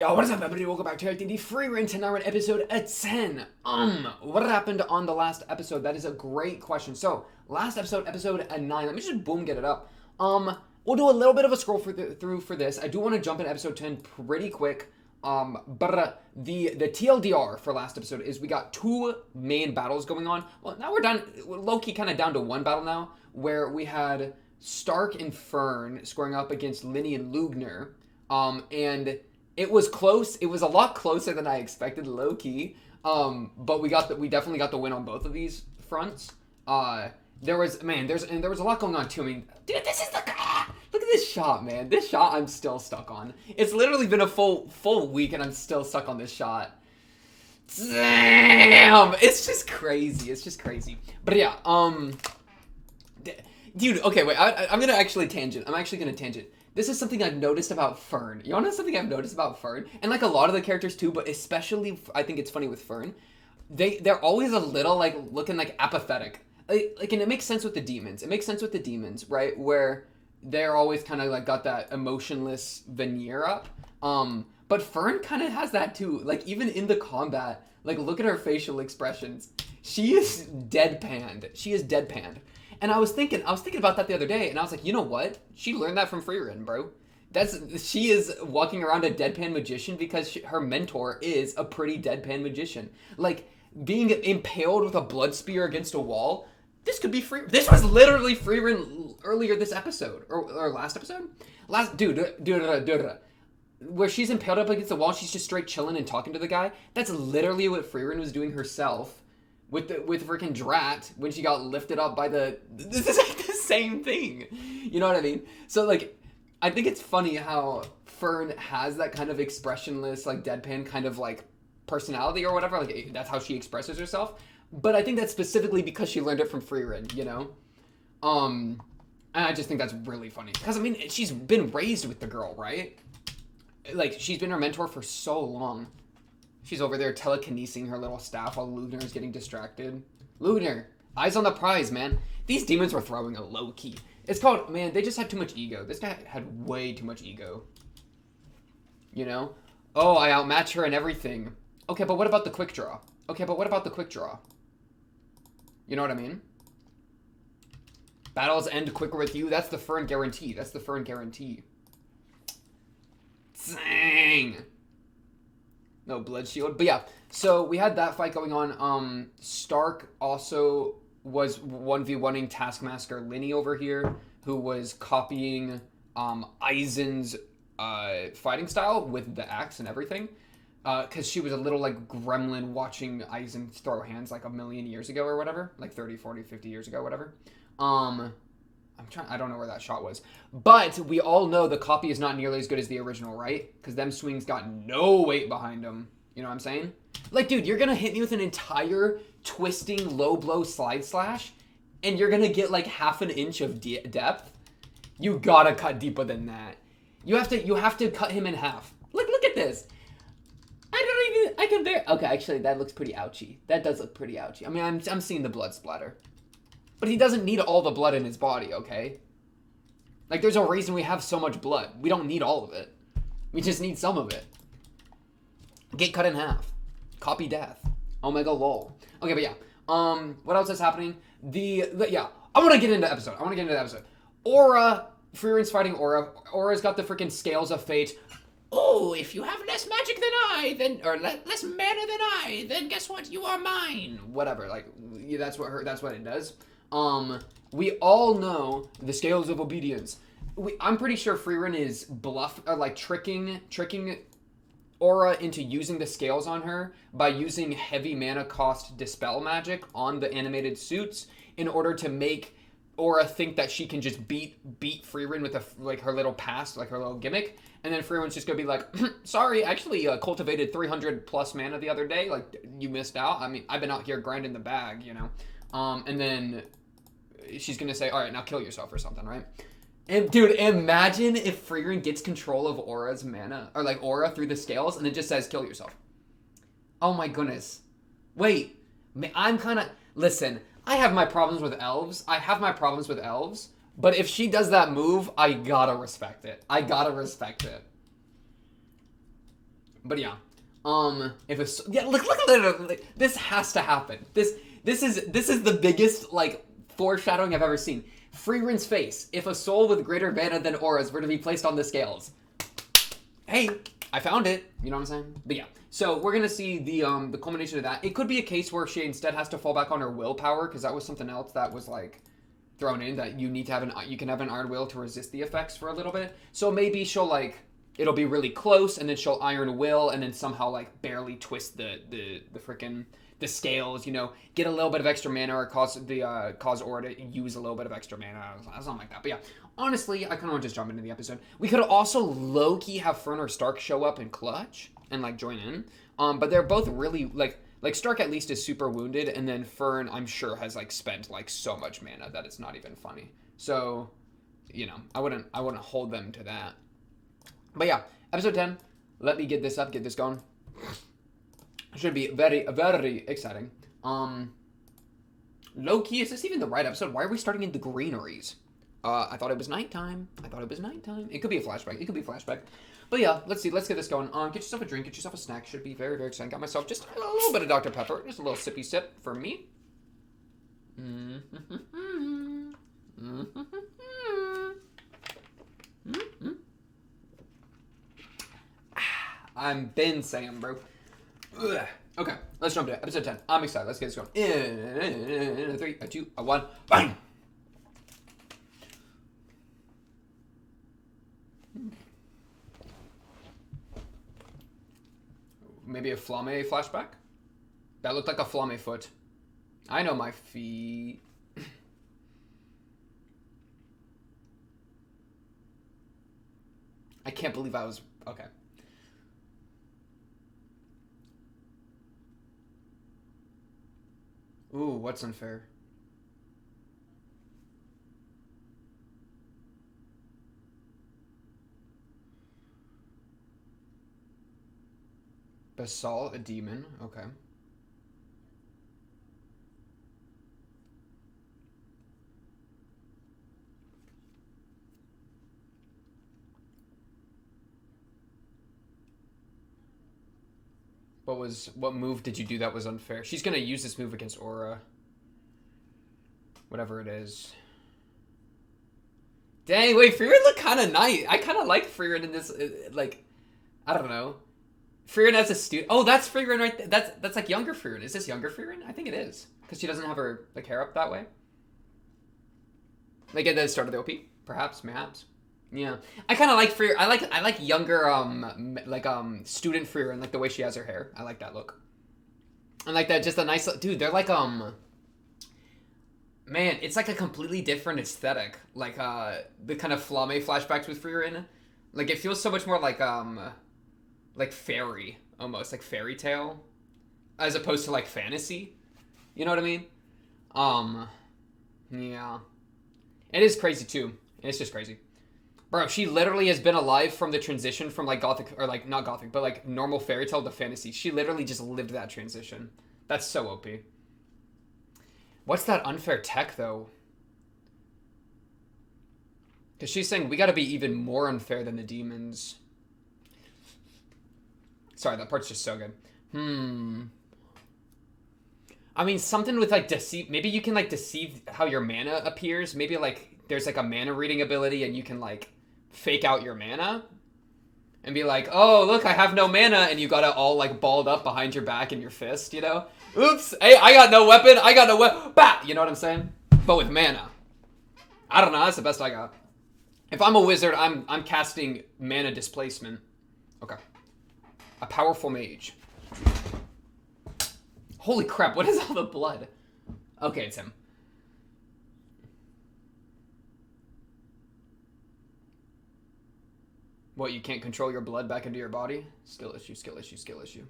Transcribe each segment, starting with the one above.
Yo, what is up, everybody? Welcome back to the Frieren. Tonight we're in episode 10. What happened on the last episode? That is a great question. So, last episode, episode 9. Let me just boom get it up. We'll do a little bit of a scroll through for this. I do want to jump in episode 10 pretty quick. But the TLDR for last episode is we got two main battles going on. Well, now we're down, low-key kind of down to one battle now, where we had Stark and Fern squaring up against Linny and Lugner. And it was close. It was a lot closer than I expected, low key. But we definitely got the win on both of these fronts. There was a lot going on too. I mean, dude, this is look at this shot, man. This shot I'm still stuck on. It's literally been a full week and I'm still stuck on this shot. Damn, it's just crazy. It's just crazy. But yeah, dude. Okay, wait. I'm gonna actually tangent. I'm actually gonna tangent. This is something I've noticed about Fern. You wanna know something I've noticed about Fern? And like a lot of the characters too, but especially I think it's funny with Fern. They're always a little like looking like apathetic. Like and it makes sense with the demons. It makes sense with the demons, right? Where they're always kind of like got that emotionless veneer up. But Fern kind of has that too. Like even in the combat, like look at her facial expressions. She is deadpanned. She is deadpanned. And I was thinking about that the other day, and I was like, you know what? She learned that from Frieren, bro. She is walking around a deadpan magician because her mentor is a pretty deadpan magician. Like being impaled with a blood spear against a wall. This could be free. This was literally Frieren earlier this episode or last episode. Where she's impaled up against the wall, she's just straight chilling and talking to the guy. That's literally what Frieren was doing herself. With freaking Drat when she got lifted up by the. This is like the same thing, you know what I mean? So like, I think it's funny how Fern has that kind of expressionless, like deadpan kind of like personality or whatever. Like that's how she expresses herself. But I think that's specifically because she learned it from Frieren, you know. And I just think that's really funny because I mean she's been raised with the girl, right? Like she's been her mentor for so long. She's over there telekinesing her little staff while Lugner is getting distracted. Lugner, eyes on the prize, man. These demons were throwing a low key. It's called, man, they just had too much ego. This guy had way too much ego. You know? Oh, I outmatch her and everything. Okay, but what about the quick draw? Okay, but what about the quick draw? You know what I mean? Battles end quicker with you. That's the Fern guarantee. That's the Fern guarantee. Dang. No blood shield. But yeah, so we had that fight going on. Stark also was 1v1ing Taskmaster Linny over here, who was copying Aizen's fighting style with the axe and everything. Because she was a little like gremlin watching Aizen throw hands like a million years ago or whatever. Like 30, 40, 50 years ago, whatever. I don't know where that shot was. But we all know the copy is not nearly as good as the original, right? Because them swings got no weight behind them. You know what I'm saying? Like, dude, you're going to hit me with an entire twisting low blow slide slash, and you're going to get like half an inch of depth? You gotta cut deeper than that. You have to cut him in half. Look at this. I can bear. Okay, actually, that looks pretty ouchy. That does look pretty ouchy. I mean, I'm seeing the blood splatter. But he doesn't need all the blood in his body, okay? Like, there's a reason we have so much blood. We don't need all of it. We just need some of it. Get cut in half. Copy death. Omega lol. Okay, but yeah. What else is happening? Yeah. I want to get into the episode. Aura. Frieren's fighting Aura. Aura's got the freaking scales of fate. Oh, if you have less magic than I, then or less mana than I, then guess what? You are mine. Whatever. Like, yeah, that's what it does. We all know the scales of obedience. I'm pretty sure Frieren is tricking Aura into using the scales on her by using heavy mana cost dispel magic on the animated suits in order to make Aura think that she can just beat Frieren with her little pass, like her little gimmick, and then Frieren's just gonna be like, sorry, actually cultivated 300 plus mana the other day, like you missed out. I mean, I've been out here grinding the bag, you know, and then she's gonna say, all right, now kill yourself or something, right? And dude, imagine if Frieren gets control of Aura's mana, or like Aura through the scales, and it just says kill yourself. Oh my goodness. Wait, listen, I have my problems with elves. But if she does that move, I gotta respect it. But yeah, if a yeah, look at it. This has to happen. This is the biggest like foreshadowing I've ever seen. Frieren's face. If a soul with greater mana than auras were to be placed on the scales, hey, I found it. You know what I'm saying? But yeah, so we're gonna see the culmination of that. It could be a case where she instead has to fall back on her willpower because that was something else that was like thrown in that you need to have you can have an iron will to resist the effects for a little bit. So maybe she'll like it'll be really close and then she'll iron will and then somehow like barely twist the freaking the scales, you know, get a little bit of extra mana or cause Aura to use a little bit of extra mana, something like that. But yeah, honestly, I kind of want to just jump into the episode. We could also low-key have Frieren or Stark show up in clutch and like join in. But they're both really like Stark at least is super wounded, and then Frieren I'm sure has like spent like so much mana that it's not even funny. So, you know, I wouldn't hold them to that. But yeah, episode 10. Let me get this up, get this going. Should be very, very exciting. Low-key, is this even the right episode? Why are we starting in the greeneries? I thought it was nighttime. It could be a flashback. But yeah, let's see. Let's get this going. Get yourself a drink. Get yourself a snack. Should be very, very exciting. Got myself just a little bit of Dr. Pepper. Just a little sippy sip for me. I'm been saying, bro. Ugh. Okay, let's jump to episode 10. I'm excited. Let's get this going. In 3, 2, 1, bang! Maybe a Flamme flashback? That looked like a Flamme foot. I know my feet. I can't believe I was... Okay. Ooh, what's unfair? Basalt, a demon. Okay. What move did you do that was unfair? She's gonna use this move against Aura. Whatever it is. Dang, wait, Frieren looked kind of nice. I kind of like Frieren in this, like, I don't know. Frieren as a student. Oh, that's Frieren right there. That's like younger Frieren. Is this younger Frieren? I think it is. Because she doesn't have her, like, hair up that way. Like at the start of the OP. Perhaps, mayhaps. Yeah. I kind of like Frieren. I like younger, student Frieren, like the way she has her hair. I like that look. And like that, just a nice, dude, they're like, man, it's like a completely different aesthetic. Like, the kind of Flamme flashbacks with Frieren. Like, it feels so much more like fairy, almost. Like fairy tale. As opposed to, like, fantasy. You know what I mean? Yeah. It is crazy, too. It's just crazy. Bro, she literally has been alive from the transition from, like, gothic, or, like, not gothic, but, like, normal fairy tale to fantasy. She literally just lived that transition. That's so OP. What's that unfair tech, though? Because she's saying we gotta be even more unfair than the demons. Sorry, that part's just so good. I mean, something with, like, deceive... Maybe you can, like, deceive how your mana appears. Maybe, like, there's, like, a mana reading ability and you can, like, fake out your mana. And be like, oh, look, I have no mana. And you got it all, like, balled up behind your back in your fist, you know? Oops. Hey, I got no weapon. Bah! You know what I'm saying? But with mana. I don't know. That's the best I got. If I'm a wizard, I'm casting mana displacement. Okay. A powerful mage. Holy crap, what is all the blood? Okay, it's him. What, you can't control your blood back into your body? Skill issue, skill issue, skill issue.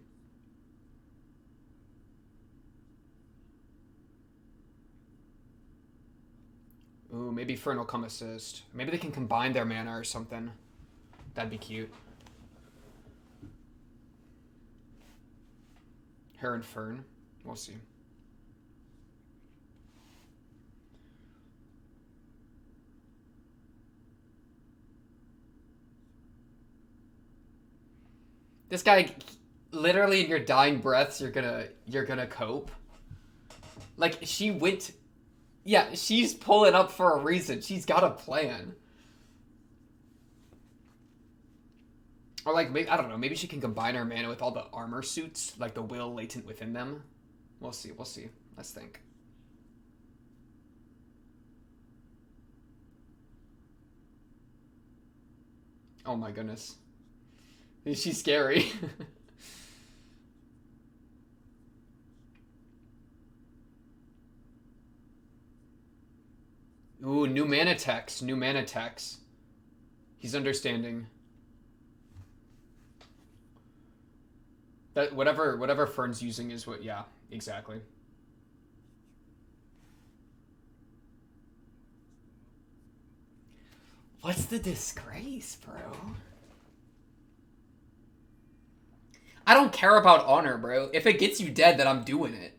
Ooh, maybe Fern will come assist. Maybe they can combine their mana or something. That'd be cute. Her and Fern. We'll see. This guy, literally in your dying breaths, you're gonna cope. Like, she went... Yeah, she's pulling up for a reason. She's got a plan. Or, like, maybe, I don't know, maybe she can combine her mana with all the armor suits, like the will latent within them. We'll see, we'll see. Let's think. Oh my goodness. She's scary. Ooh, new mana text. New mana text. He's understanding. That whatever Fern's using is what, yeah, exactly. What's the disgrace, bro? I don't care about honor, bro. If it gets you dead, then I'm doing it.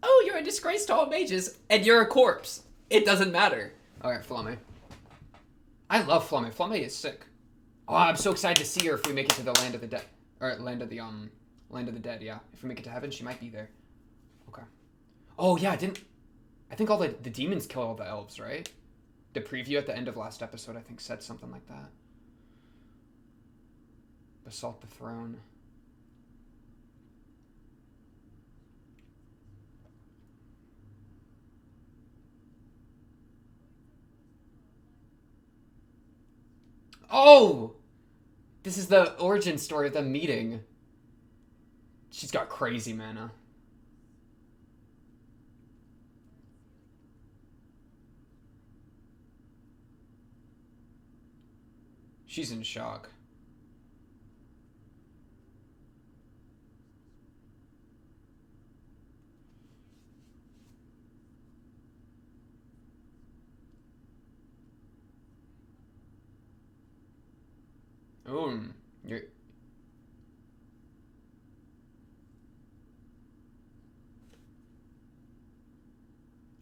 Oh, you're a disgrace to all mages, and you're a corpse. It doesn't matter. Alright, Flamme. I love Flamme. Flamme is sick. Oh, I'm so excited to see her if we make it to the land of the dead. Or land of the dead, yeah. If we make it to heaven, she might be there. Okay. Oh, yeah, I think all the demons kill all the elves, right? The preview at the end of last episode, I think, said something like that. Assault the throne. Oh! This is the origin story of them meeting. She's got crazy mana. She's in shock. Oh, you're...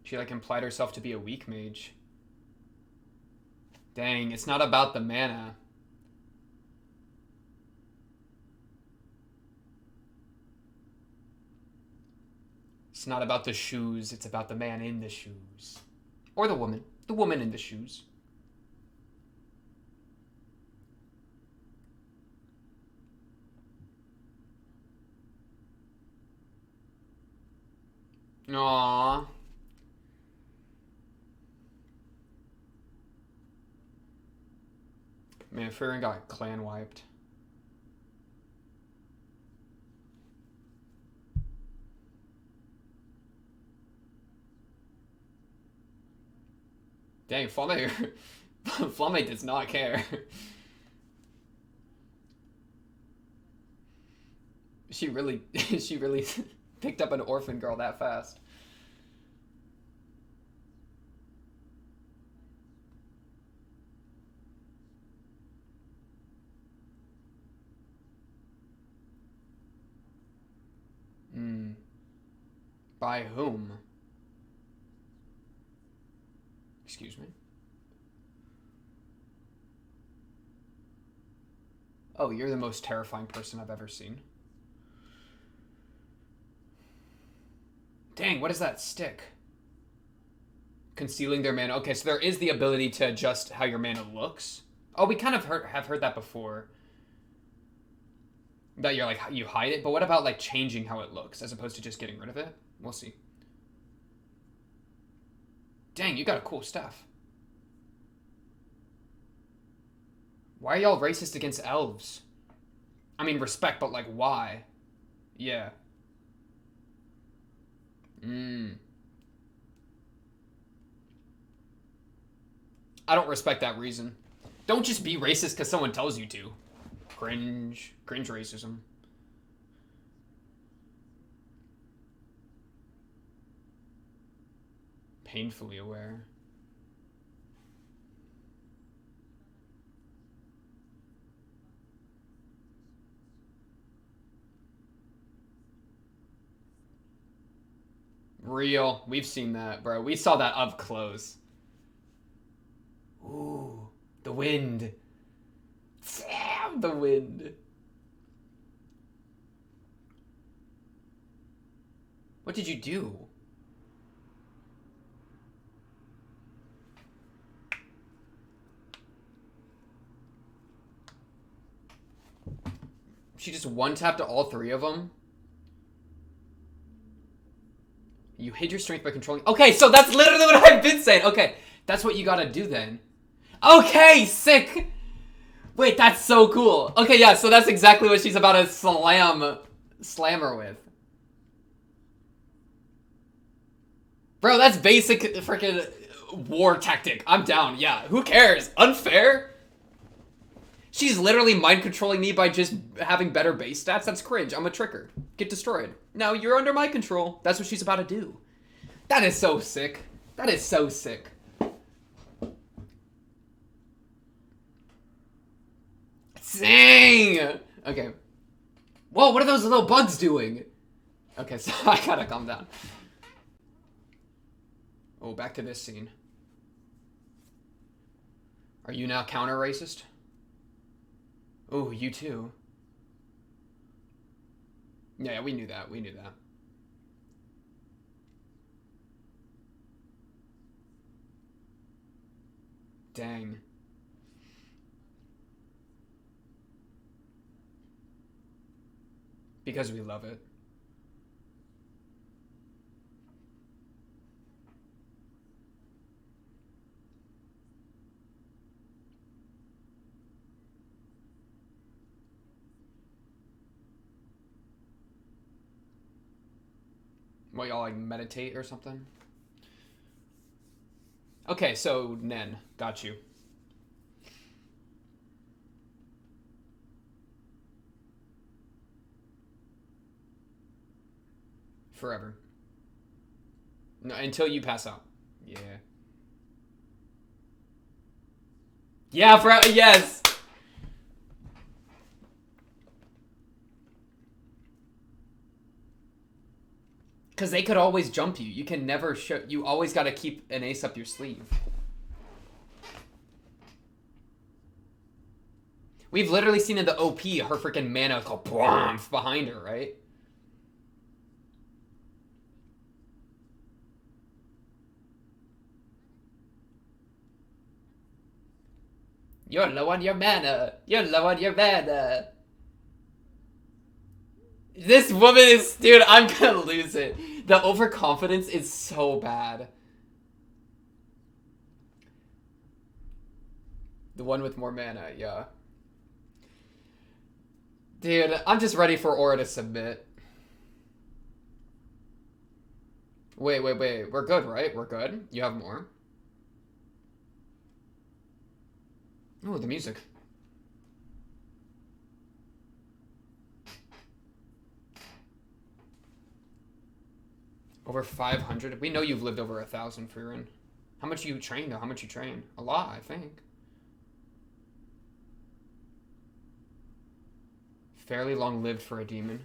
She, like, implied herself to be a weak mage. Dang, it's not about the mana. It's not about the shoes, it's about the man in the shoes. Or the woman. The woman in the shoes. Aww. Man, Frieren got clan wiped. Dang, Flamme... Flamme does not care. She really picked up an orphan girl that fast. By whom? Excuse me? Oh, you're the most terrifying person I've ever seen. Dang, what is that stick? Concealing their mana. Okay, so there is the ability to adjust how your mana looks. Oh, we kind of have heard that before. That you're like, you hide it, but what about like changing how it looks as opposed to just getting rid of it? We'll see. Dang, you got a cool staff. Why are y'all racist against elves? I mean, respect, but like, why? Yeah. I don't respect that reason. Don't just be racist because someone tells you to. Cringe. Cringe racism. Painfully aware. Real. We've seen that, bro. We saw that up close. Ooh. The wind. Damn, the wind. What did you do? She just one-tapped all three of them? You hid your strength by controlling... Okay, so that's literally what I've been saying. Okay, that's what you gotta do then. Okay, sick! Wait, that's so cool. Okay, yeah, so that's exactly what she's about to slam her with. Bro, that's basic freaking war tactic. I'm down, yeah. Who cares? Unfair? She's literally mind controlling me by just having better base stats. That's cringe. I'm a tricker. Get destroyed. Now you're under my control. That's what she's about to do. That is so sick. That is so sick. Dang! Okay. Whoa, what are those little bugs doing? Okay, so I gotta calm down. Oh, back to this scene. Are you now counter-racist? Oh, you too. Yeah, we knew that. We knew that. Dang. Because we love it. What, y'all like meditate or something? Okay, so Nen, got you. Forever. No, until you pass out. Yeah. Yeah, forever. Yes. Because they could always jump you. You can never show. You always got to keep an ace up your sleeve. We've literally seen in the OP her freaking mana go behind her, right? You're low on your mana. You're low on your mana. This woman is... Dude, I'm gonna lose it. The overconfidence is so bad. The one with more mana, yeah. Dude, I'm just ready for Aura to submit. Wait. We're good, right? We're good? You have more? Oh, the music. Over 500? We know you've lived over 1,000, Frieren. How much you train, though? How much you train? A lot, I think. Fairly long-lived for a demon.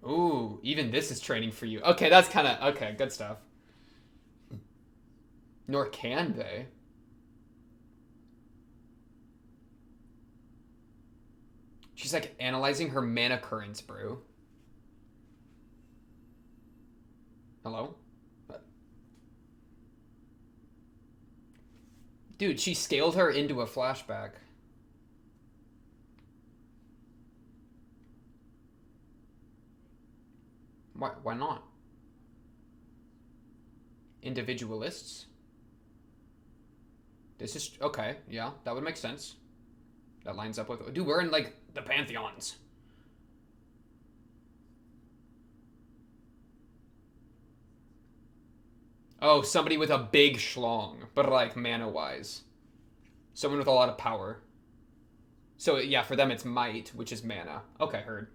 Ooh, even this is training for you. Okay, that's kind of... Okay, good stuff. Nor can they. She's like analyzing her mana currents, bro. Hello? Dude, she scaled her into a flashback. Why not? Individualists? This is... Okay, yeah, that would make sense. That lines up with... Dude, we're in, like, the pantheons. Oh, somebody with a big schlong, but, like, mana-wise. Someone with a lot of power. So, yeah, for them it's might, which is mana. Okay, heard.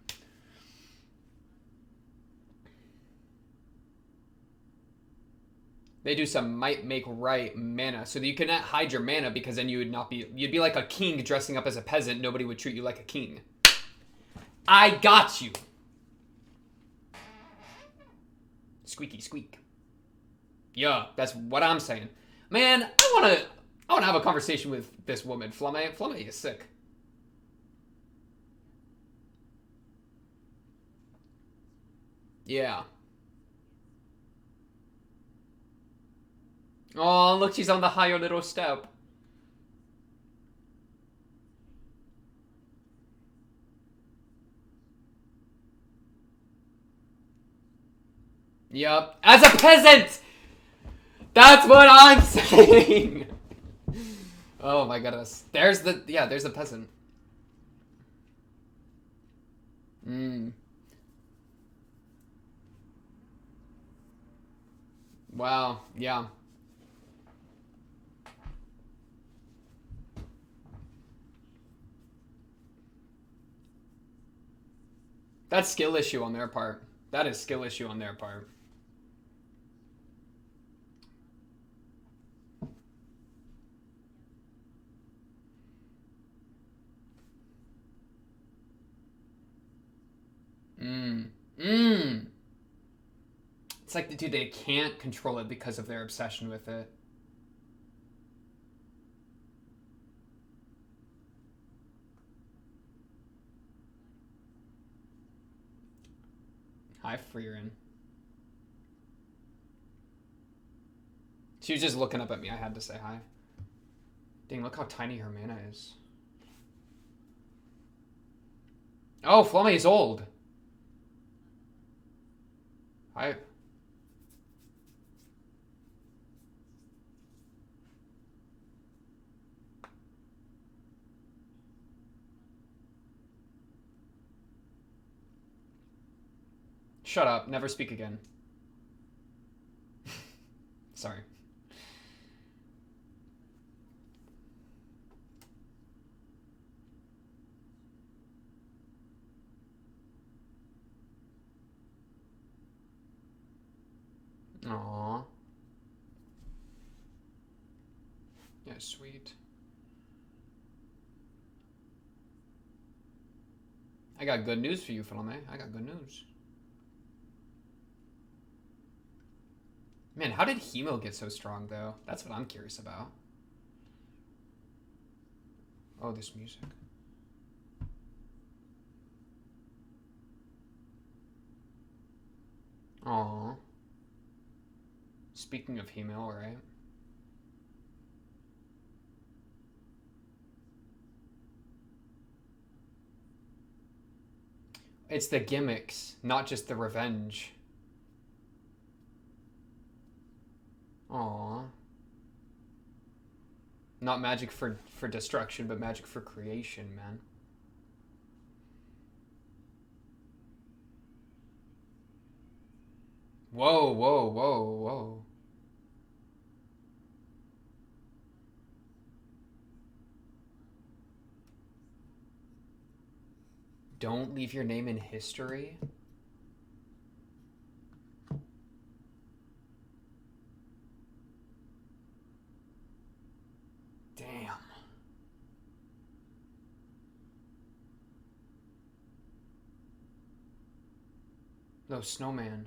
They do some might make right mana, so that you cannot hide your mana because then you would not be... You'd be like a king dressing up as a peasant. Nobody would treat you like a king. I got you. Squeaky squeak. Yeah, that's what I'm saying. Man, I wanna have a conversation with this woman. Flamme is sick. Yeah. Oh, look, she's on the higher little step. Yup. As a peasant! That's what I'm saying! Oh my goodness. There's the peasant. Mm. Wow. Yeah. That's skill issue on their part. That is skill issue on their part. Mm. Mm. It's like, dude, they can't control it because of their obsession with it. Hi, Frieren. She was just looking up at me. I had to say hi. Dang, look how tiny her mana is. Oh, Flamme is old. I. Shut up. Never speak again. Sorry. Aww. Yeah, sweet. I got good news for you, Flamme. I got good news. Man, how did Hemo get so strong, though? That's what I'm curious about. Oh, this music. Aww. Speaking of Hemo, right? It's the gimmicks, not just the revenge. Aww. Not magic for destruction, but magic for creation, man. Whoa, whoa, whoa, whoa. Don't leave your name in history? Damn. No, snowman.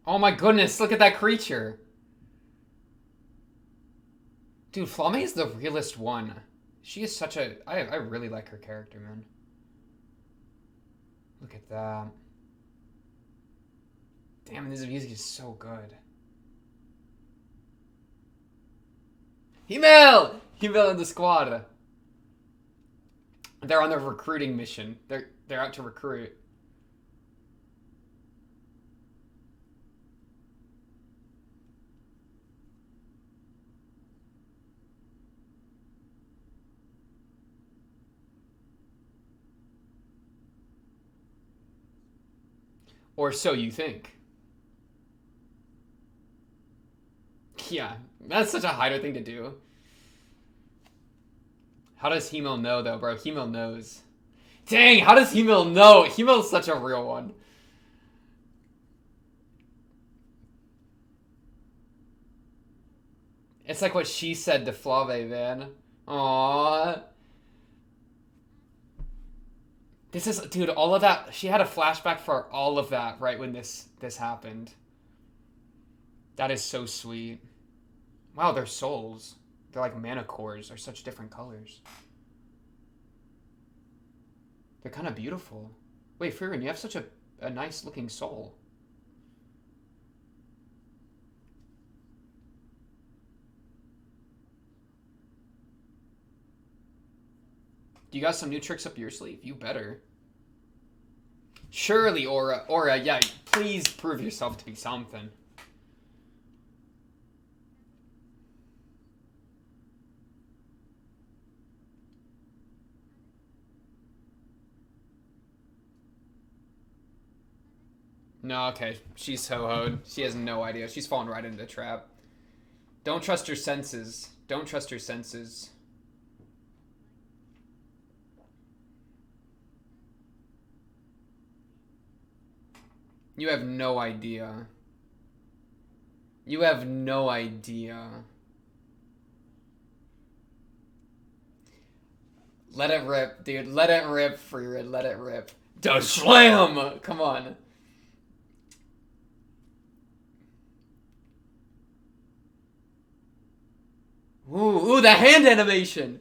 Oh my goodness, look at that creature. Dude, Flamme is the realest one. She is such a... I really like her character, man. Look at that. Damn, this music is so good. Himmel! Himmel and the squad. They're on their recruiting mission. They're out to recruit. Or so you think. Yeah, that's such a Hider thing to do. How does Hemel know, though, bro? Hemel knows. Dang, how does Hemel know? Hemel's such a real one. It's like what she said to Flave, man. Aww. This is, dude, all of that. She had a flashback for all of that right when this happened. That is so sweet. Wow, they're souls. They're like mana cores. They're such different colors. They're kind of beautiful. Wait, Frieren, you have such a nice looking soul. Do you got some new tricks up your sleeve? You better. Surely, Aura. Aura, yeah, please prove yourself to be something. No, okay. She's ho-hoed. She has no idea. She's fallen right into the trap. Don't trust your senses. Don't trust your senses. You have no idea. You have no idea. Let it rip, dude. Let it rip, Frieren. Let it rip. Duh, slam! Come on. Ooh, the hand animation!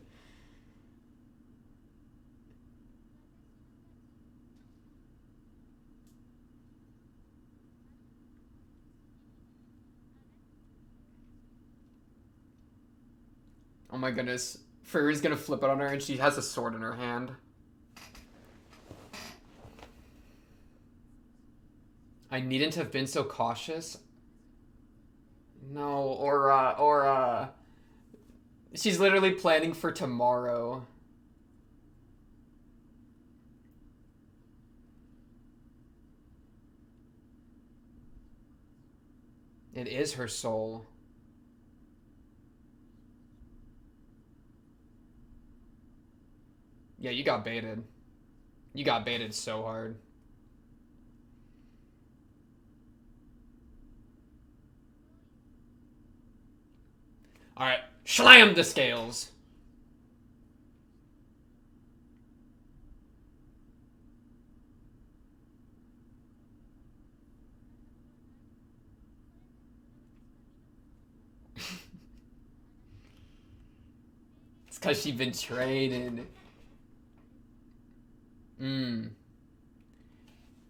Oh my goodness. Frieren's gonna flip it on her and she has a sword in her hand. I needn't have been so cautious. No, or she's literally planning for tomorrow. It is her soul. Yeah, you got baited. You got baited so hard. Alright, slam the scales. It's because she's been training.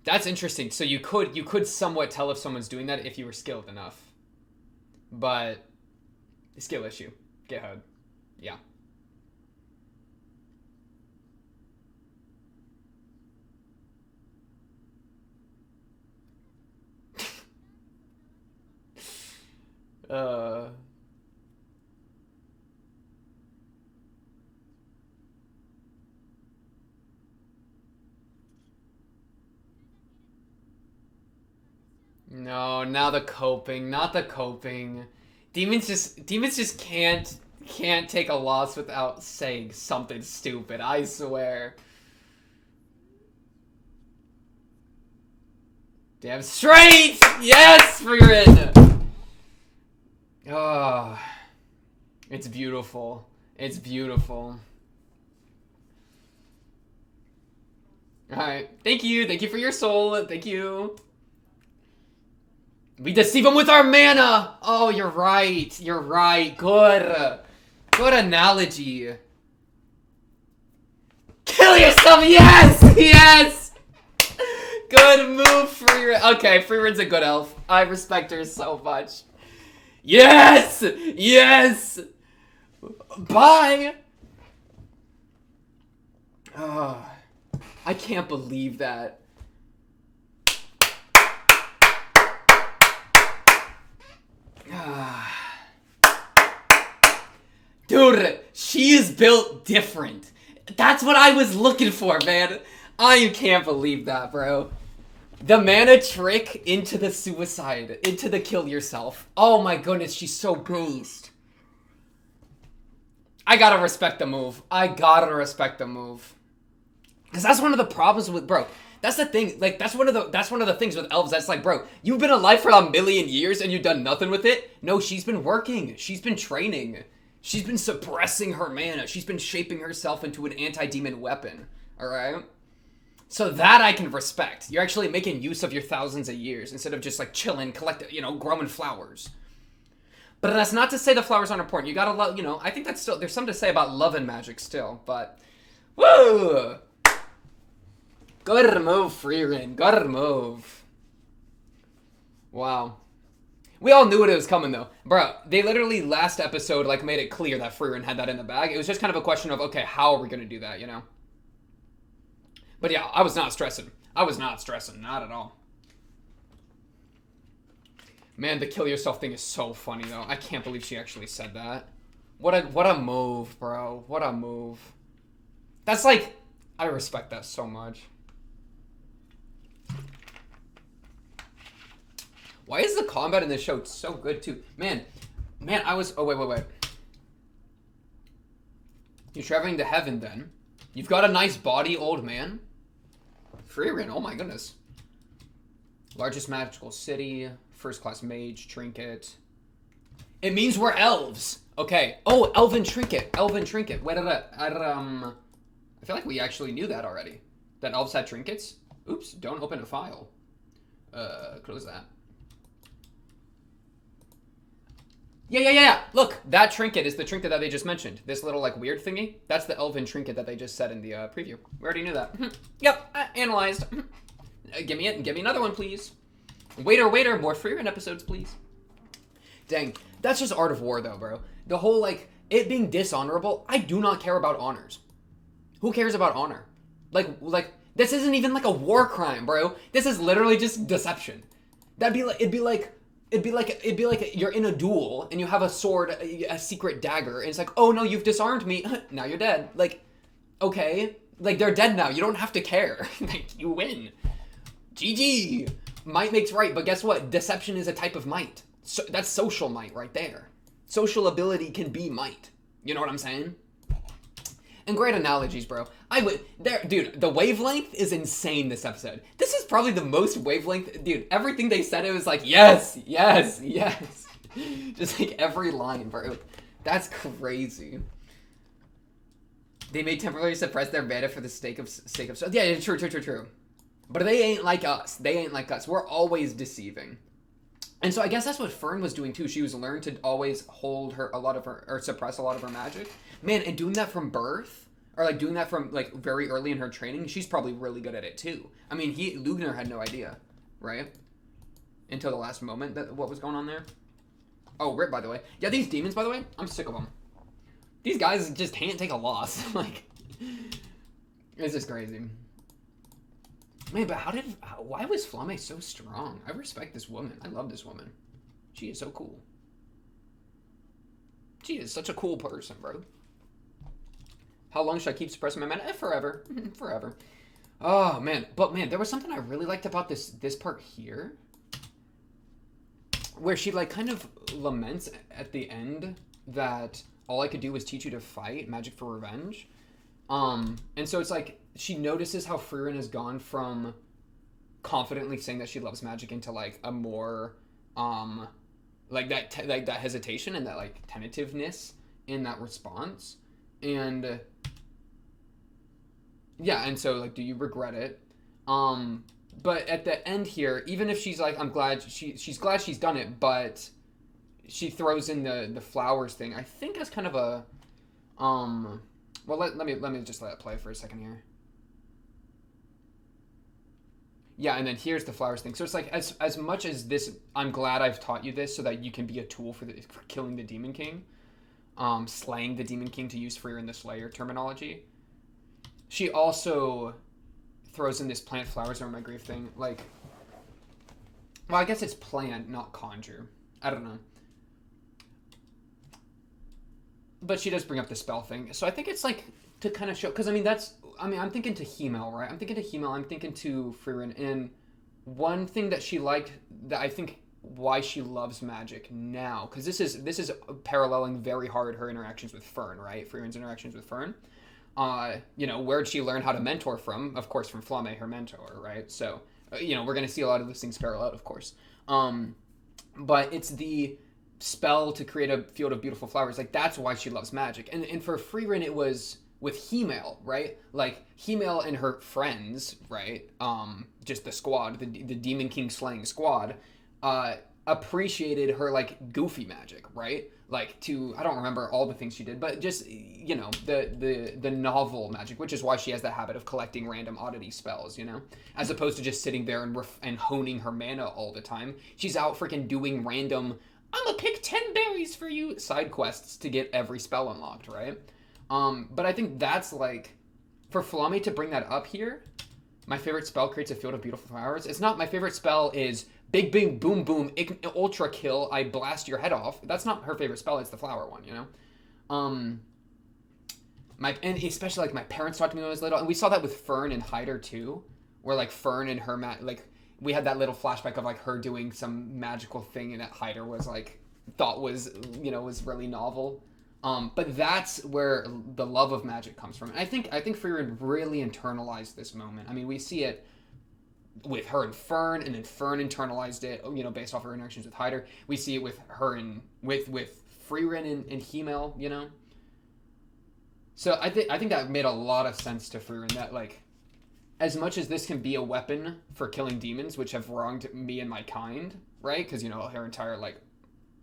That's interesting. So you could somewhat tell if someone's doing that if you were skilled enough. But skill issue. Get HUD. Yeah. No, now the coping, not the coping. Demons just can't take a loss without saying something stupid, I swear. Damn straight! Yes, Frieren! Oh, it's beautiful. It's beautiful. Alright, thank you. Thank you for your soul. Thank you. We deceive him with our mana! Oh, you're right. You're right. Good. Good analogy. Kill yourself! Yes! Yes! Good move, Frieren. Okay, Frieren's a good elf. I respect her so much. Yes! Yes! Bye! Oh, I can't believe that. Dude, she is built different. That's what I was looking for, man. I can't believe that, bro. The mana trick into the suicide, into the kill yourself. Oh my goodness, she's so based. I gotta respect the move. I gotta respect the move. Because that's one of the problems with, bro. That's the thing, like, that's one of the things with elves that's like, bro, you've been alive for a million years and you've done nothing with it? No, she's been working. She's been training. She's been suppressing her mana. She's been shaping herself into an anti-demon weapon. Alright? So that I can respect. You're actually making use of your thousands of years instead of just like chilling, collecting, growing flowers. But that's not to say the flowers aren't important. You gotta love, I think that's still, there's something to say about love and magic still, but, woo! Good move, Frieren. Good move. Wow. We all knew it was coming, though. Bro, they literally, last episode, like, made it clear that Frieren had that in the bag. It was just kind of a question of, okay, how are we gonna do that, But yeah, I was not stressing. Not at all. Man, the kill yourself thing is so funny, though. I can't believe she actually said that. What a move, bro. What a move. That's like... I respect that so much. Why is the combat in this show so good, too? Man, I was... Oh, wait. You're traveling to heaven, then. You've got a nice body, old man. Frieren, oh my goodness. Largest magical city... First class mage, trinket. It means we're elves. Okay. Oh, elven trinket. Wait, I feel like we actually knew that already. That elves had trinkets. Oops, don't open a file. Close that. Yeah. Look, that trinket is the trinket that they just mentioned. This little, like, weird thingy. That's the elven trinket that they just said in the preview. We already knew that. Yep, analyzed. Give me another one, please. Waiter, more Frieren episodes, please. Dang, that's just Art of War, though, bro. The whole, like, it being dishonorable, I do not care about honors. Who cares about honor? Like, this isn't even, like, a war crime, bro. This is literally just deception. It'd be like you're in a duel, and you have a sword, a secret dagger, and it's like, oh, no, you've disarmed me. Now you're dead. Like, okay. Like, they're dead now. You don't have to care. Like, you win. GG. Might makes right, but guess what? Deception is a type of might. So that's social might right there. Social ability can be might. You know what I'm saying? And great analogies, bro. Dude, the wavelength is insane this episode. This is probably the most wavelength. Dude, everything they said, it was like, yes. Just like every line, bro. That's crazy. They may temporarily suppress their beta for the sake of. Yeah, true. But they ain't like us. We're always deceiving. And so I guess that's what Fern was doing too. She was learned to always suppress a lot of her magic. Man, and doing that from birth, or like doing that from like very early in her training, she's probably really good at it too. I mean, Lugner had no idea, right? Until the last moment what was going on there. Oh, rip, by the way. Yeah, these demons, by the way, I'm sick of them. These guys just can't take a loss. Like, it's just crazy. Man, but why was Flamme so strong? I respect this woman. I love this woman. She is so cool. She is such a cool person, bro. How long should I keep suppressing my mana? Forever. Forever. Oh, man. But, man, there was something I really liked about this part here. Where she, like, kind of laments at the end that all I could do was teach you to fight, magic for revenge. And so it's like, she notices how Frieren has gone from confidently saying that she loves magic into, like, a more, like that hesitation and that, like, tentativeness in that response. And, yeah, and so, like, do you regret it? But at the end here, even if she's like, I'm glad, she's glad she's done it, but she throws in the flowers thing, I think as kind of a, well, let me just let it play for a second here. Yeah, and then here's the flowers thing. So it's like, as much as this, I'm glad I've taught you this so that you can be a tool for killing the Demon King, slaying the Demon King, to use Frieren the Slayer terminology. She also throws in this plant flowers over my grave thing. Like, well, I guess it's plant, not conjure. I don't know. But she does bring up the spell thing. So I think it's like to kind of show, because I mean, I'm thinking to Hemel, right? I'm thinking to Frieren. And one thing that she liked, that I think why she loves magic now, because this is paralleling very hard her interactions with Fern, right? Frieren's interactions with Fern. Where'd she learn how to mentor from? Of course, from Flamme, her mentor, right? So, we're going to see a lot of those things parallel, of course. But it's the spell to create a field of beautiful flowers. Like, that's why she loves magic. And for Frieren, it was with Hemale, right? Like Hemale and her friends, right? Just the squad, the Demon King slaying squad, appreciated her like goofy magic, right? Like to I don't remember all the things she did, but just the novel magic, which is why she has the habit of collecting random oddity spells, as opposed to just sitting there and honing her mana all the time. She's out freaking doing random I'm gonna pick 10 berries for you side quests to get every spell unlocked, right? But I think that's like for Flame to bring that up here. My favorite spell creates a field of beautiful flowers. It's not my favorite spell is big bing boom boom ultra kill. I blast your head off. That's not her favorite spell. It's the flower one, and especially like my parents talked to me when I was little, and we saw that with Fern and Hyder too, where like Fern and her like we had that little flashback of like her doing some magical thing, and that Hyder was like thought was was really novel. But that's where the love of magic comes from. And I think Frieren really internalized this moment. I mean, we see it with her and Fern, and then Fern internalized it, based off her interactions with Hyder. We see it with her and with Frieren and Hemale, So I think that made a lot of sense to Frieren, that like as much as this can be a weapon for killing demons, which have wronged me and my kind, right? Because her entire like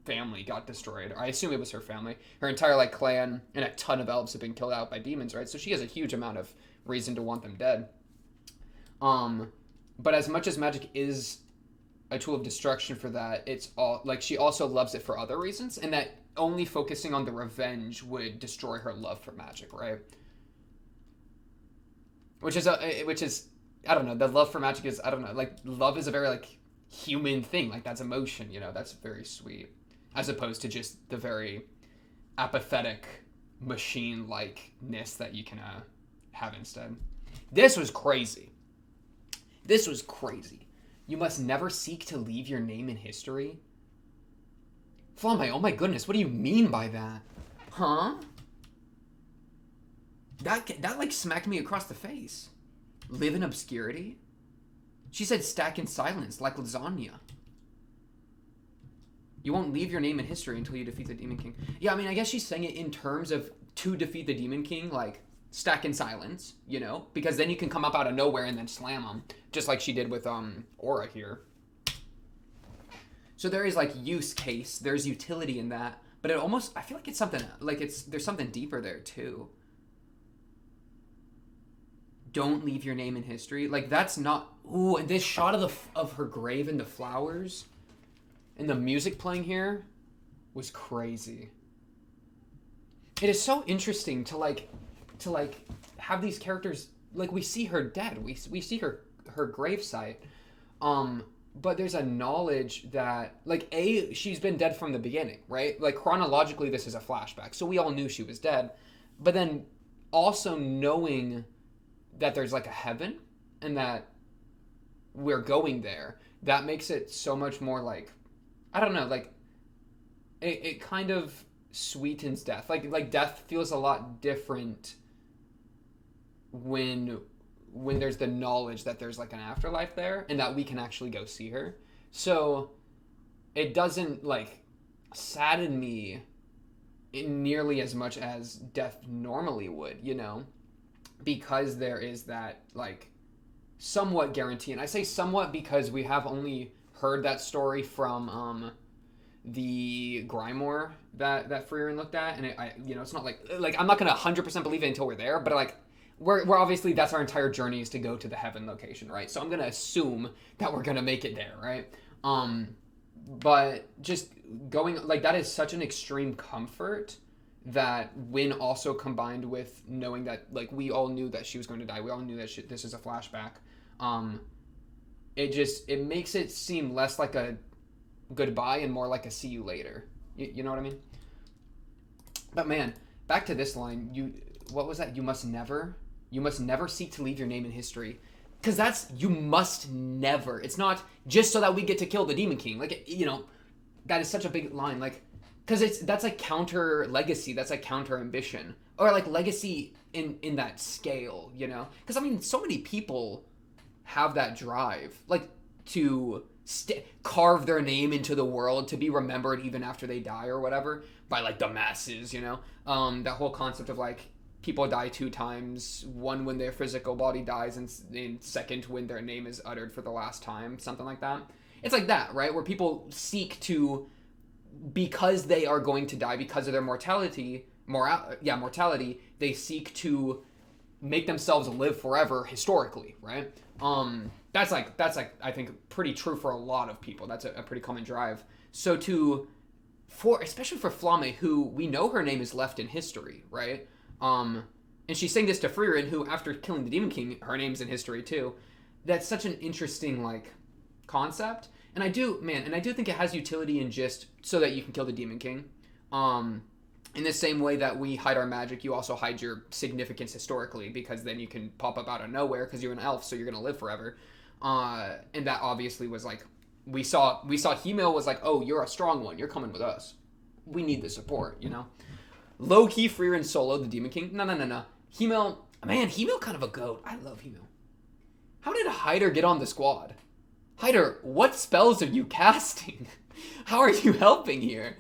family got destroyed. I assume it was her family. Her entire like clan and a ton of elves have been killed out by demons, right? So she has a huge amount of reason to want them dead. But as much as magic is a tool of destruction for that, it's all like she also loves it for other reasons, and that only focusing on the revenge would destroy her love for magic, right? Which is I don't know, the love for magic is, I don't know, like love is a very like human thing, like that's emotion, that's very sweet, as opposed to just the very apathetic machine likeness that you can have instead. This was crazy. You must never seek to leave your name in history. Flame, oh my goodness, what do you mean by that? Huh? That like smacked me across the face. Live in obscurity? She said stack in silence, like lasagna. You won't leave your name in history until you defeat the Demon King. Yeah, I mean, I guess she's saying it in terms of to defeat the Demon King, like stack in silence, because then you can come up out of nowhere and then slam them, just like she did with Aura here. So there is like use case, there's utility in that, but it almost, I feel like it's something like there's something deeper there too. Don't leave your name in history. Like that's not. Ooh, and this shot of her grave and the flowers, and the music playing here, was crazy. It is so interesting to have these characters, like we see her dead, we see her gravesite, but there's a knowledge that like she's been dead from the beginning, right? Like chronologically this is a flashback, so we all knew she was dead, but then also knowing that there's like a heaven and that we're going there, that makes it so much more like, I don't know, like it kind of sweetens death. Like death feels a lot different when there's the knowledge that there's like an afterlife there and that we can actually go see her. So it doesn't like sadden me nearly as much as death normally would, because there is that like somewhat guarantee. And I say somewhat because we have only heard that story from the Grimoire that Frieren looked at, and it's not like I'm not gonna 100% believe it until we're there, but like we're obviously, that's our entire journey, is to go to the heaven location, right? So I'm gonna assume that we're gonna make it there, right? But just going like that is such an extreme comfort that when also combined with knowing that like we all knew that she was going to die, we all knew that this is a flashback, it makes it seem less like a goodbye and more like a see you later. You know what I mean? But man, back to this line, what was that? You must never seek to leave your name in history. Because that's, you must never. It's not just so that we get to kill the Demon King. Like, that is such a big line. Like, because that's like counter legacy. That's like counter ambition. Or like legacy in that scale, Because, I mean, so many people have that drive. Like, to carve their name into the world, to be remembered even after they die or whatever. By, like, the masses, That whole concept of, like, people die 2 times. One when their physical body dies, and second when their name is uttered for the last time. Something like that. It's like that, right? Where people seek to, because they are going to die because of their mortality, they seek to make themselves live forever historically, right? That's like I think pretty true for a lot of people. That's a pretty common drive. So especially for Flamme, who we know her name is left in history, right? And she's saying this to Frieren, who after killing the Demon King, her name's in history too. That's such an interesting like concept. And I do think it has utility in just so that you can kill the Demon King. In the same way that we hide our magic, you also hide your significance historically, because then you can pop up out of nowhere because you're an elf, so you're going to live forever. And that obviously was like, we saw Hemel was like, oh, you're a strong one. You're coming with us. We need the support, you know? Low-key Frieren solo, the Demon King. No. Hemel kind of a goat. I love Hemel. How did Hyder get on the squad? Hyder, what spells are you casting? How are you helping here?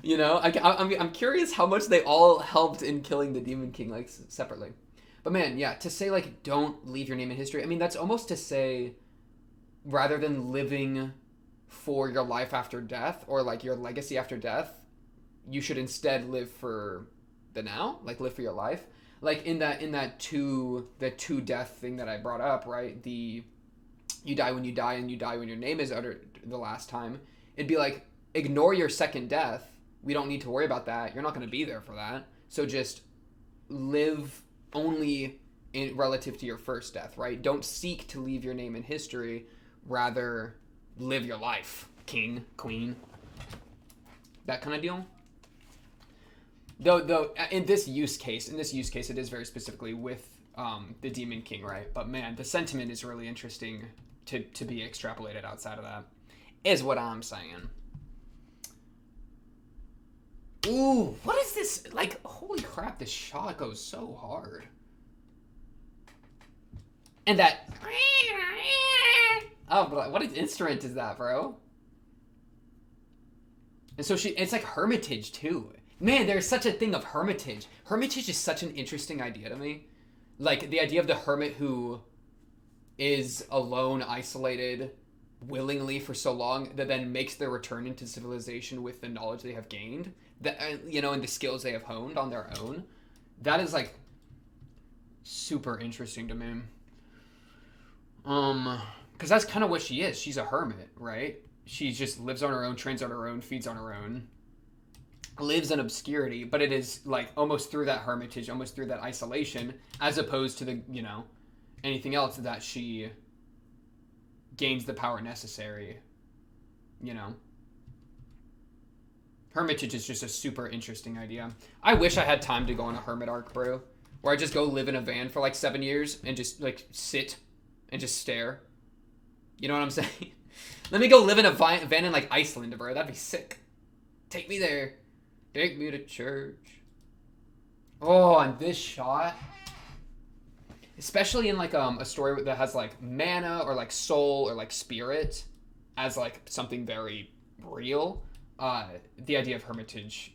You know, I'm curious how much they all helped in killing the Demon King, like, separately. But man, yeah, to say, like, don't leave your name in history, I mean, that's almost to say, rather than living for your life after death, or, like, your legacy after death, you should instead live for the now, like, live for your life. Like, the two death thing that I brought up, right, you die when you die, and you die when your name is uttered the last time, it'd be like, ignore your second death. We don't need to worry about that. You're not going to be there for that. So just live only in relative to your first death, right? Don't seek to leave your name in history. Rather, live your life, king, queen. That kind of deal. Though in this use case, it is very specifically with the Demon King, right? But man, the sentiment is really interesting to be extrapolated outside of that, is what I'm saying. Ooh, what is this? Like, holy crap, this shot goes so hard. And that... Oh, but what instrument is that, bro? And so it's like Hermitage, too. Man, there's such a thing of Hermitage. Hermitage is such an interesting idea to me. Like, the idea of the hermit who is alone, isolated, willingly for so long, that then makes their return into civilization with the knowledge they have gained, that, you know, and the skills they have honed on their own. That is, like, super interesting to me. Because that's kind of what she is. She's a hermit, right? She just lives on her own, trains on her own, feeds on her own, lives in obscurity, but it is, like, almost through that hermitage, almost through that isolation, as opposed to the, you know, anything else that she gains the power necessary, you know. Hermitage is just a super interesting idea. I wish I had time to go on a hermit arc, bro, where I just go live in a van for like 7 years and just like sit and just stare. You know what I'm saying? Let me go live in a van in like Iceland, bro. That'd be sick. Take me there. Take me to church. Oh, and this shot, especially in like a story that has like mana or like soul or like spirit as like something very real, the idea of hermitage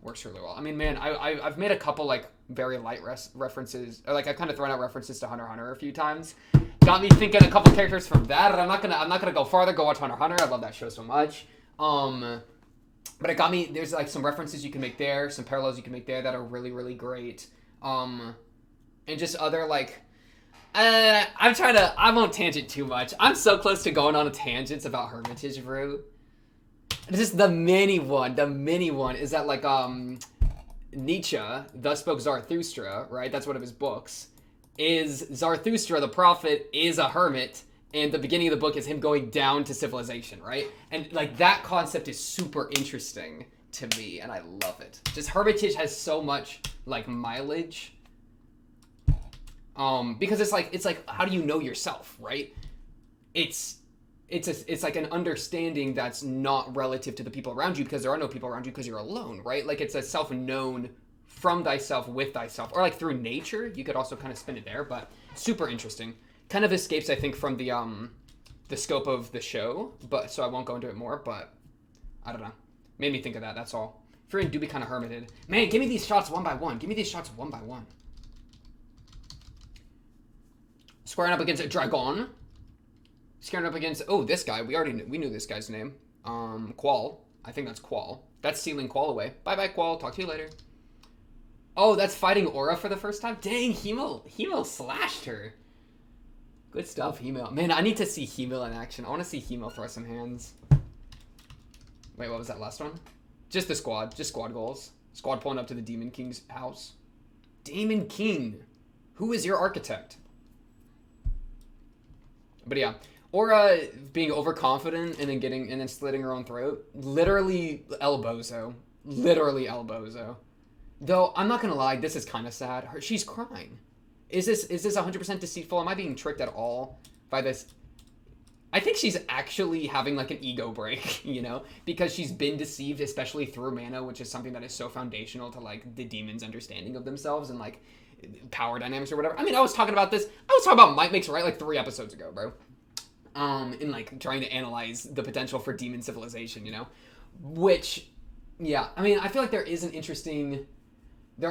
works really well. I mean, man, I've made a couple like very light references, or like I've kind of thrown out references to Hunter x Hunter a few times. Got me thinking a couple characters from that, and I'm not gonna go farther. Go watch Hunter x Hunter. I love that show so much. But it got me. There's like some references you can make there, some parallels you can make there that are really, really great. And just other like, I won't tangent too much. I'm so close to going on a tangents about hermitage, bro. Just the mini one is that like Nietzsche, thus spoke Zarathustra, right? That's one of his books. Is Zarathustra, the prophet, is a hermit, and the beginning of the book is him going down to civilization, right? And like that concept is super interesting to me, and I love it. Just hermitage has so much like mileage. Because it's like how do you know yourself, right? It's like an understanding that's not relative to the people around you, because there are no people around you because you're alone, right? Like it's a self-known from thyself with thyself, or like through nature. You could also kind of spin it there, but super interesting. Kind of escapes, I think, from the scope of the show, but so I won't go into it more. But I don't know, made me think of that. That's all. Frieren do be kind of hermited. Man, give me these shots one by one. Give me these shots one by one. Squaring up against a dragon. Squaring up against, oh, this guy. We knew this guy's name. Qual. I think that's Qual. That's sealing Qual away. Bye-bye, Qual. Talk to you later. Oh, that's fighting Aura for the first time? Dang, Hemel slashed her. Good stuff, Hemel. Man, I need to see Hemel in action. I want to see Hemel throw some hands. Wait, what was that last one? Just the squad. Just squad goals. Squad pulling up to the Demon King's house. Demon King. Who is your architect? But yeah. Aura being overconfident and then slitting her own throat. Literally elbozo. Literally elbozo. Though, I'm not gonna lie, this is kind of sad. She's crying. Is this 100% deceitful? Am I being tricked at all by this? I think she's actually having like an ego break, you know? Because she's been deceived, especially through mana, which is something that is so foundational to like the demon's understanding of themselves and like power dynamics or whatever. I mean, I was talking about Might Makes Right like 3 episodes ago, bro. In like trying to analyze the potential for demon civilization, you know? Which, yeah, I mean, I feel like there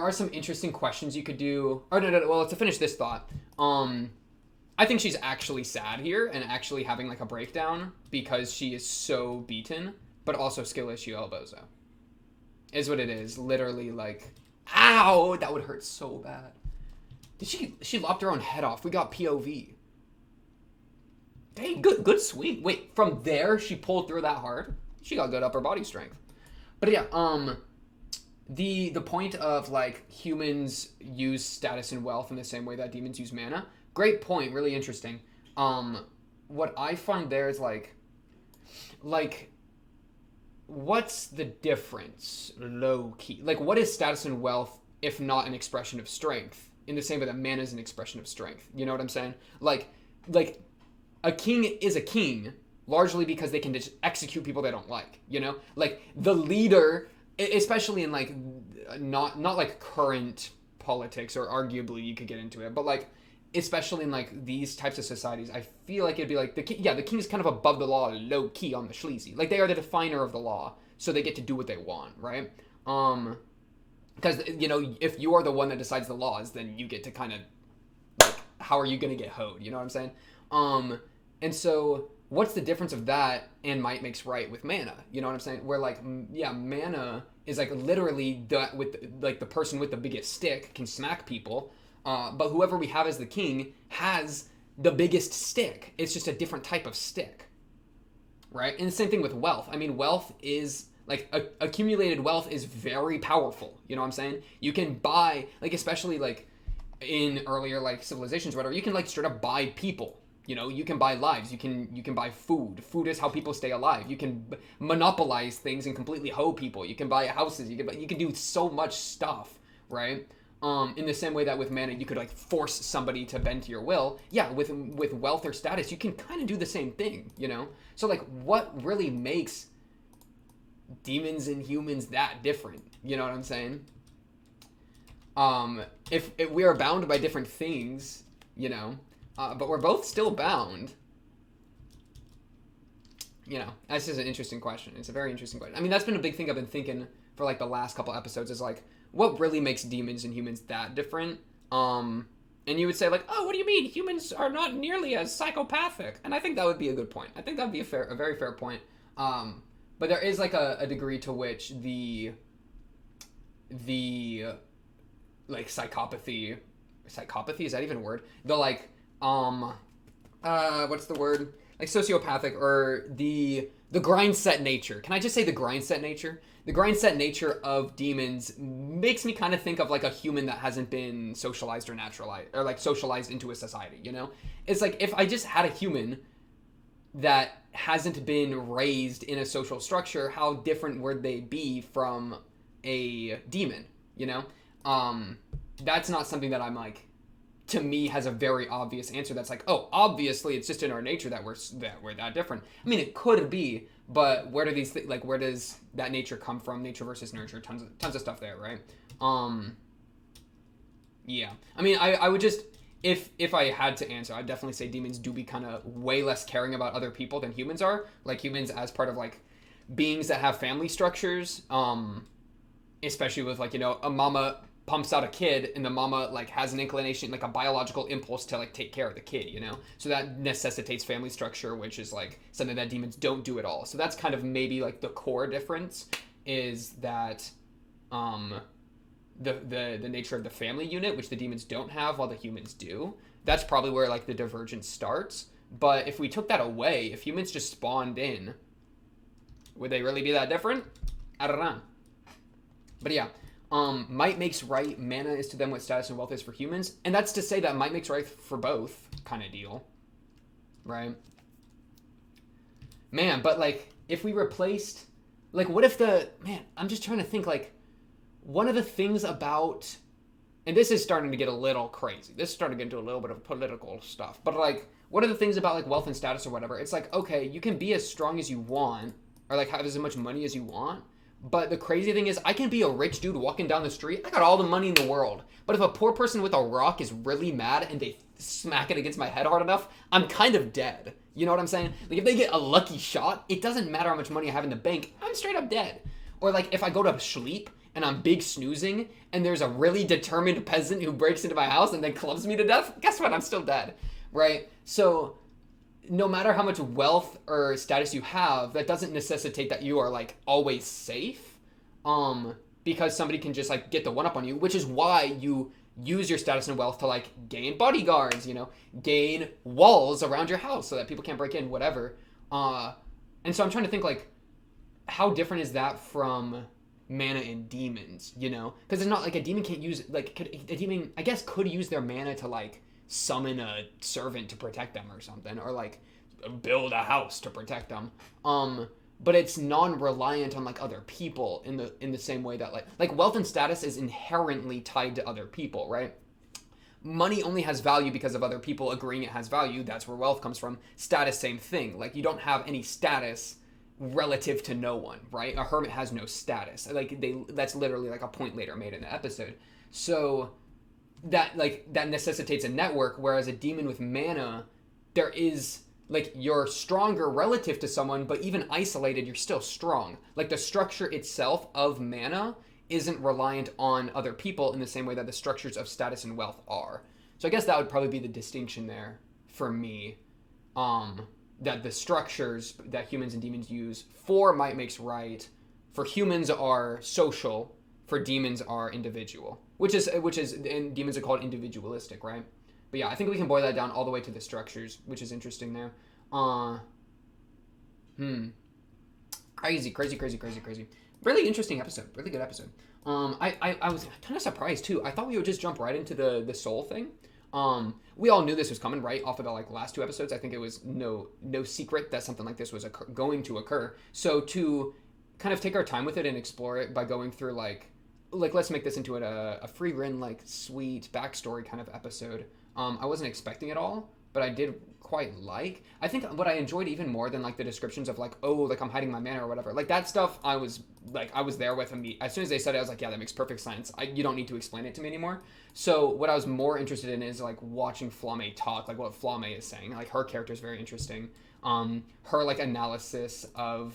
are some interesting questions you could do. Oh, no, well, to finish this thought, I think she's actually sad here and actually having like a breakdown because she is so beaten, but also skill issue elbozo. Is what it is. Literally like, ow, that would hurt so bad. She lopped her own head off. We got POV. Dang, good swing. Wait, from there she pulled through that hard? She got good upper body strength. But yeah, the point of like humans use status and wealth in the same way that demons use mana. Great point, really interesting. What I find there is like what's the difference low key? Like what is status and wealth if not an expression of strength? In the same way that mana is an expression of strength. You know what I'm saying? Like a king is a king largely because they can just execute people they don't like, you know? Like the leader, especially in like not like current politics, or arguably you could get into it, but like especially in like these types of societies, I feel like it'd be like the king is kind of above the law, low key on the sleazy. Like they are the definer of the law, so they get to do what they want, right? Because you know, if you are the one that decides the laws, then you get to kind of like, how are you gonna get hoed? You know what I'm saying? And so what's the difference of that and Might Makes Right with mana? You know what I'm saying? Where like, yeah, mana is like literally the person with the biggest stick can smack people, but whoever we have as the king has the biggest stick. It's just a different type of stick, right? And the same thing with wealth. I mean, wealth is like accumulated wealth is very powerful. You know what I'm saying? You can buy, like, especially like in earlier like civilizations or whatever, you can like straight up buy people. You know, you can buy lives, you can buy food. Food is how people stay alive. You can monopolize things and completely hoe people. You can buy houses, you can do so much stuff, right? In the same way that with mana, you could like force somebody to bend to your will. Yeah, with wealth or status, you can kind of do the same thing, you know? So like, what really makes demons and humans that different? You know what I'm saying? If we are bound by different things, you know, but we're both still bound. You know, that's just an interesting question. It's a very interesting question. I mean, that's been a big thing I've been thinking for like the last couple episodes is like, what really makes demons and humans that different? And you would say like, oh, what do you mean? Humans are not nearly as psychopathic. And I think that would be a good point. I think that would be a very fair point. But there is like a degree to which the like psychopathy, is that even a word? The like, what's the word? Like sociopathic or the grind set nature. Can I just say the grind set nature? The grind set nature of demons makes me kind of think of like a human that hasn't been socialized or naturalized or like socialized into a society, you know? It's like if I just had a human that hasn't been raised in a social structure, how different would they be from a demon, you know? That's not something that I'm like, to me, has a very obvious answer that's like, oh, obviously it's just in our nature that we're that different. I mean, it could be, but where do these like where does that nature come from? Nature versus nurture, tons of stuff there, right? Yeah. I mean, I would just, if I had to answer, I'd definitely say demons do be kind of way less caring about other people than humans are. Like humans as part of like beings that have family structures, especially with like, a mama pumps out a kid and the mama like has an inclination, like a biological impulse to like take care of the kid, so that necessitates family structure, which is like something that demons don't do at all. So that's kind of maybe like the core difference, is that the nature of the family unit, which the demons don't have while the humans do. That's probably where like the divergence starts. But if we took that away, if humans just spawned in, would they really be that different? I don't know. But yeah, might makes right. Mana is to them what status and wealth is for humans. And that's to say that might makes right for both kind of deal. Right? Man, but like, if we replaced... Like, what if I'm just trying to think, like, one of the things about... And this is starting to get a little crazy. This is starting to get into a little bit of political stuff. But, like, what are the things about, like, wealth and status or whatever? It's like, okay, you can be as strong as you want, or, like, have as much money as you want. But the crazy thing is, I can be a rich dude walking down the street. I got all the money in the world. But if a poor person with a rock is really mad and they smack it against my head hard enough, I'm kind of dead. You know what I'm saying? Like, if they get a lucky shot, it doesn't matter how much money I have in the bank. I'm straight up dead. Or, like, if I go to sleep and I'm big snoozing and there's a really determined peasant who breaks into my house and then clubs me to death, guess what? I'm still dead, right? So no matter how much wealth or status you have, that doesn't necessitate that you are, like, always safe, because somebody can just, like, get the one-up on you, which is why you use your status and wealth to, like, gain bodyguards, gain walls around your house so that people can't break in, whatever. And so I'm trying to think, like, how different is that from mana and demons, Because it's not, like, a demon can't use, like, a demon, I guess, could use their mana to, like, summon a servant to protect them or something, or, like, build a house to protect them. But it's non-reliant on, like, other people in the same way that, like wealth and status is inherently tied to other people, right? Money only has value because of other people agreeing it has value. That's where wealth comes from. Status, same thing. Like, you don't have any status relative to no one, right? A hermit has no status. Like, that's literally, like, a point later made in the episode. So that necessitates a network, whereas a demon with mana, there is... Like, you're stronger relative to someone, but even isolated, you're still strong. Like, the structure itself of mana isn't reliant on other people in the same way that the structures of status and wealth are. So I guess that would probably be the distinction there for me. That the structures that humans and demons use for might makes right, for humans are social, for demons are individual. Which is, and demons are called individualistic, right? But yeah, I think we can boil that down all the way to the structures, which is interesting there. Crazy. Really interesting episode. Really good episode. I was kind of surprised too. I thought we would just jump right into the soul thing. We all knew this was coming, right? Off of the, like, last two episodes. I think it was no secret that something like this was going to occur. So to kind of take our time with it and explore it by going through, like let's make this into a Frieren, like, sweet backstory kind of episode. I wasn't expecting it all, but I did quite like. I think what I enjoyed even more than, like, the descriptions of, like, oh, like, I'm hiding my mana or whatever. Like, that stuff, I was there with them. As soon as they said it, I was like, yeah, that makes perfect sense. You don't need to explain it to me anymore. So what I was more interested in is, like, watching Flamme talk, like, what Flamme is saying. Like, her character is very interesting. Her, like, analysis of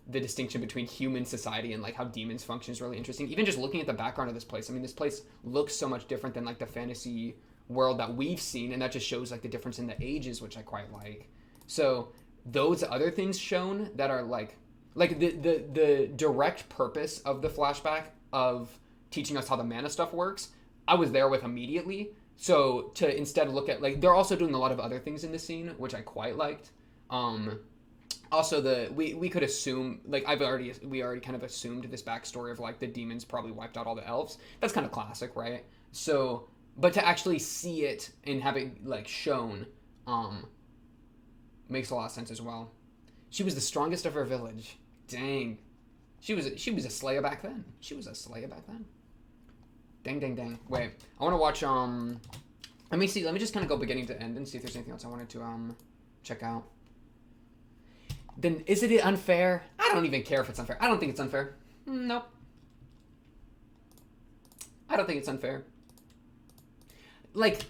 the distinction between human society and, like, how demons function is really interesting. Even just looking at the background of this place. I mean, this place looks so much different than, like, the fantasy world that we've seen, and that just shows, like, the difference in the ages, which I quite like. So those other things shown that are like the direct purpose of the flashback of teaching us how the mana stuff works, I was there with immediately. So to instead look at, like, they're also doing a lot of other things in the scene, which I quite liked. Also, we could assume, like, we already kind of assumed this backstory of, like, the demons probably wiped out all the elves. That's kind of classic, right? So, but to actually see it and have it, like, shown, makes a lot of sense as well. She was the strongest of her village. Dang. She was a slayer back then. Dang. Wait, I want to watch, let me just kind of go beginning to end and see if there's anything else I wanted to, check out. Then, is it unfair? I don't even care if it's unfair. I don't think it's unfair. Nope. I don't think it's unfair. Like,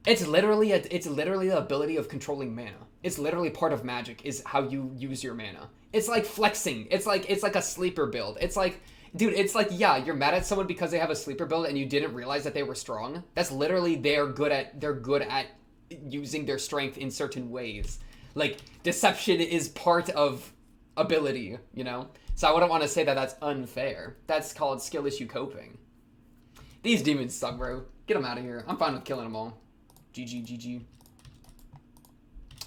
it's literally the ability of controlling mana. It's literally part of Magic, is how you use your mana. It's like flexing. It's like a sleeper build. It's like Dude, it's like, yeah, you're mad at someone because they have a sleeper build and you didn't realize that they were strong. That's literally they're good at using their strength in certain ways. Like, deception is part of ability, you know? So I wouldn't want to say that that's unfair. That's called skill issue coping. These demons suck, bro. Get them out of here. I'm fine with killing them all. GG, GG.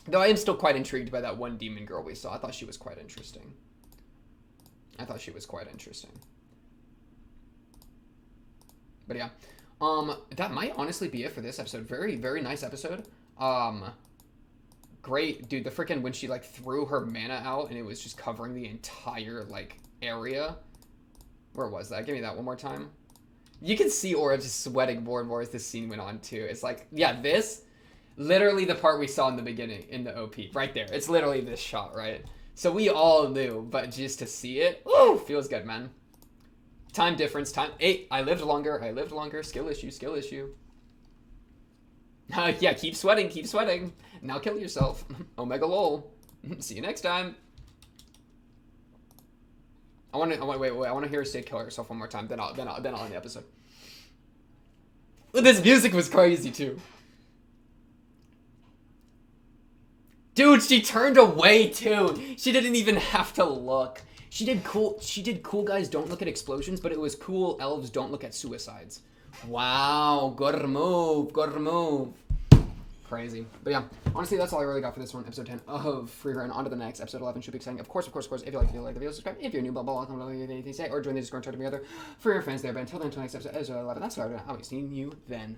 Though I am still quite intrigued by that one demon girl we saw. I thought she was quite interesting. But yeah. That might honestly be it for this episode. Very, very nice episode. Great. Dude, the freaking when she, like, threw her mana out and it was just covering the entire, like, area. Where was that? Give me that one more time. You can see Aura just sweating more and more as this scene went on, too. It's like, yeah, this... Literally the part we saw in the beginning, in the OP. Right there. It's literally this shot, right? So we all knew, but just to see it, woo, feels good, man. Time difference, time... Hey, I lived longer. Skill issue. Yeah, keep sweating. Now kill yourself. Omega lol. See you next time. I want to hear her say kill herself one more time, then I'll end the episode. This music was crazy, too. Dude, she turned away too. She didn't even have to look. She did cool guys don't look at explosions, but it was cool elves don't look at suicides. Wow, good move. Crazy. But yeah, honestly, that's all I really got for this one, episode 10 of Frieren. On to the next. Episode 11 should be exciting. Of course, if you like the video, subscribe. If you're new, blah, blah, blah, blah, anything to say, or join the Discord, try to be other for your fans there. But until then, until next episode, episode 11, that's what I'll be seeing you then.